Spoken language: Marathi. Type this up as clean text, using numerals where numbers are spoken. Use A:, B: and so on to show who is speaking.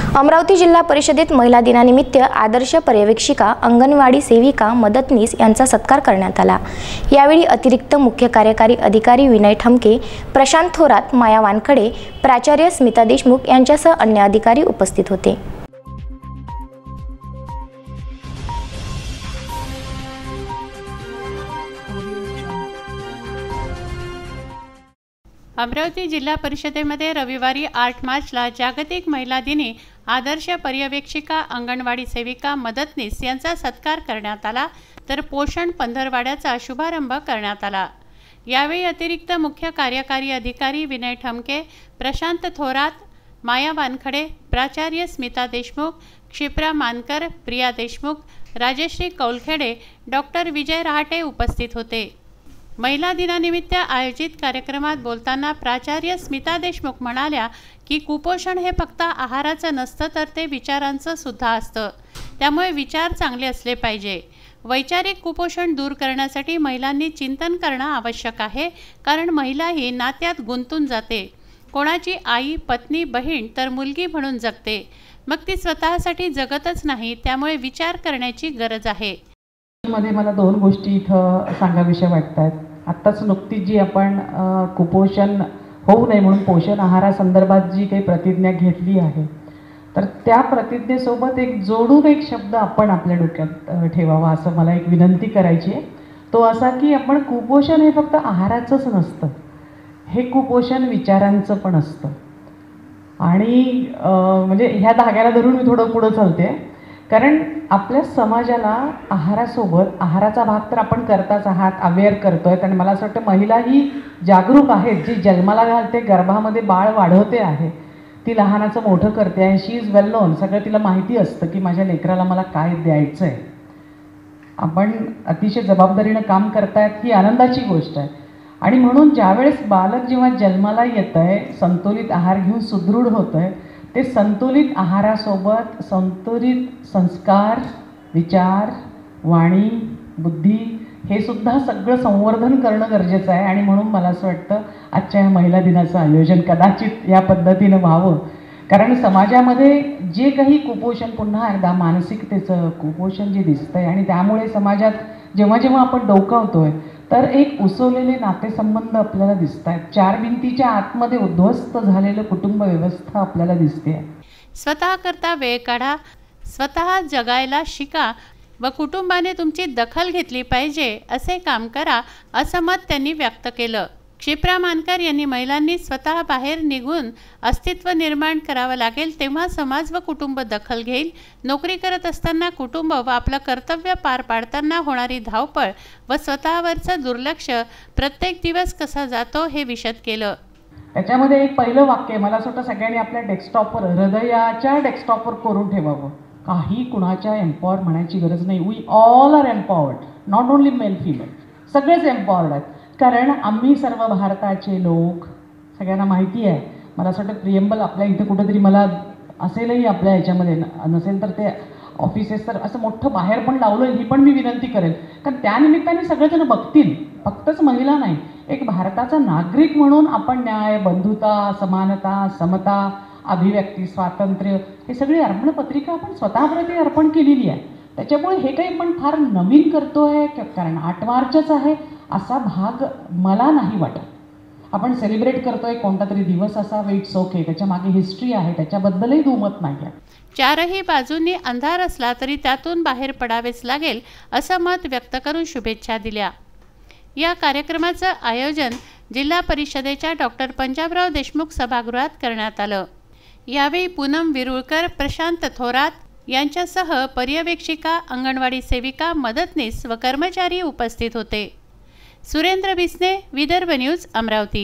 A: अमरावती जिल्हा परिषदेत महिला दिनानिमित्त आदर्श पर्यवेक्षिका, अंगणवाडी सेविका, मदतनीस यांचा सत्कार करण्यात आला। यावेळी अतिरिक्त मुख्य कार्यकारी अधिकारी विनय ठमके, प्रशांत थोरात, माया वानखडे, प्राचार्य स्मिता देशमुख यांच्यासह अन्य अधिकारी उपस्थित होते।
B: अमरावती जिल्हा परिषदेमध्ये रविवारी 8 मार्चला जागतिक महिला दिनी आदर्श पर्यवेक्षिका, अंगणवाडी सेविका, मदतनीस यांचा सत्कार करण्यात आला, तर पोषण पंधरवाड्याचा शुभारंभ करण्यात आला। यावेळी अतिरिक्त मुख्य कार्यकारी अधिकारी विनय ठमके, प्रशांत थोरात, माया वानखडे, प्राचार्य स्मिता देशमुख, क्षिप्रा मानकर, प्रिया देशमुख, राजश्री कौलखेडे, डॉक्टर विजय रहाटे उपस्थित होते। महिला दिनानिमित्त आयोजित कार्यक्रमात बोलताना प्राचार्य स्मिता देशमुख म्हणाल्या की कुपोषण हे फक्त आहाराचं नसतं, तर ते विचारांचं सुद्धा असतं। त्यामुळे विचार चांगले असले पाहिजे। वैचारिक कुपोषण दूर करण्यासाठी महिलांनी चिंतन करणं आवश्यक आहे, कारण महिला ही नात्यात गुंतून जाते। कोणाची आई, पत्नी, बहीण तर मुलगी म्हणून जगते, मग ती स्वतःसाठी जगतच नाही। त्यामुळे विचार करण्याची गरज आहे।
C: मध्ये मला 2 गोष्टी इथं सांगाविषयी वाटतात। आत्ताच नुकतीच जी आपण कुपोषण होऊ नये म्हणून पोषण आहारासंदर्भात जी काही प्रतिज्ञा घेतली आहे, तर त्या प्रतिज्ञेसोबत जोडून एक शब्द आपण आपल्या डोक्यात ठेवावा असं मला एक विनंती करायची आहे। तो असा की आपण कुपोषण हे फक्त आहाराचंच नसतं, हे कुपोषण विचारांचं पण असतं। आणि म्हणजे ह्या धाग्याला धरून मी थोडं पुढं चालते, कारण आपल्या समाजाला आहारासोबत आहाराचा भाग तर आपण करताच आहात, अवेअर करतोय। आणि मला असं वाटतं महिला ही जागरूक आहे, जी जन्माला घालते, गर्भामध्ये बाळ वाढवते आहे, ती लहानाचं मोठं करते आहे, शी इज वेल नोन, सगळं तिला माहिती असतं की माझ्या लेकराला मला काय द्यायचं आहे। आपण अतिशय जबाबदारीनं काम करतायत ही आनंदाची गोष्ट आहे। आणि म्हणून ज्यावेळेस बालक जेव्हा जन्माला येतं आहे, संतुलित आहार घेऊन सुदृढ होतं आहे, ते संतुलित आहारासोबत संतुलित संस्कार, विचार, वाणी, बुद्धी हे सुद्धा सगळं संवर्धन करणं गरजेचं आहे। आणि म्हणून मला असं वाटतं आजच्या ह्या महिला दिनाचं आयोजन कदाचित या पद्धतीनं व्हावं, कारण समाजामध्ये जे काही कुपोषण, पुन्हा एकदा मानसिकतेचं कुपोषण जे दिसतंय, आणि त्यामुळे समाजात जेव्हा जेव्हा आपण डोकावतोय तर एक उसवलेले नातेसंबंध आपल्याला दिसत आहेत। 4 भिंतीच्या आतमध्ये उद्ध्वस्त झालेलं कुटुंब व्यवस्था आपल्याला दिसते।
B: स्वतः करता वेळ काढा, स्वतः जगायला शिका व कुटुंबाने तुमची दखल घेतली पाहिजे, असे काम करा, असं मत त्यांनी व्यक्त केलं। क्षिप्रा मानकर यांनी महिलांनी स्वतः बाहेर निघून अस्तित्व निर्माण करावं लागेल, तेव्हा समाज व कुटुंब दखल घेईल। नोकरी करत असताना कुटुंब व आपलं कर्तव्य पार पाडताना होणारी धावपळ व स्वतःवरचं दुर्लक्ष प्रत्येक दिवस कसा जातो हे विशद केलं।
C: त्याच्यामध्ये एक पहिलं वाक्य मला असं वाटतं सगळ्यांनी आपल्या डेस्कटॉपवर, हृदयाच्या डेस्कटॉपवर करून ठेवावं। काही कुणाच्या एम्पॉवर म्हणायची गरज नाही। We all are empowered, not only male female, सगळेच एम्पॉवर्ड आहेत। कारण आम्ही सर्व भारताचे लोक, सगळ्यांना माहिती आहे। मला असं वाटतं प्रिएम्बल आपल्या इथं कुठेतरी मला असेलही, आपल्या ह्याच्यामध्ये नसेल तर ते ऑफिसेस तर असं मोठं बाहेर पण लावलं, ही पण मी विनंती करेल, कारण त्यानिमित्ताने सगळेजण बघतील, फक्तच महिला नाही, एक भारताचा नागरिक म्हणून आपण न्याय, बंधुता, समानता, समता, अभिव्यक्ती स्वातंत्र्य हे सगळी अर्पणपत्रिका आपण स्वतःप्रती अर्पण केलेली आहे। त्याच्यामुळे हे काही पण फार नवीन करतोय, कारण 8 मार्चच आहे असा भाग मला नाही वाटत। आपण सेलिब्रेट करतोय कोणता तरी दिवस असावा, इट्स ओके, त्याच्या मागे हिस्ट्री आहे, त्याच्याबद्दलही दुमत नाही आहे।
B: 4ही बाजूंनी अंधार असला तरी त्यातून बाहेर पडावेच लागेल, असं मत व्यक्त करून शुभेच्छा दिल्या। या कार्यक्रमाचं आयोजन जिल्हा परिषदेच्या डॉक्टर पंजाबराव देशमुख सभागृहात करण्यात आलं। यावेळी पूनम विरुळकर, प्रशांत थोरात यांच्यासह पर्यवेक्षिका, अंगणवाडी सेविका, मदतनीस व कर्मचारी उपस्थित होते। सुरेंद्र बिस्ने, विदर्भ न्यूज, अमरावती।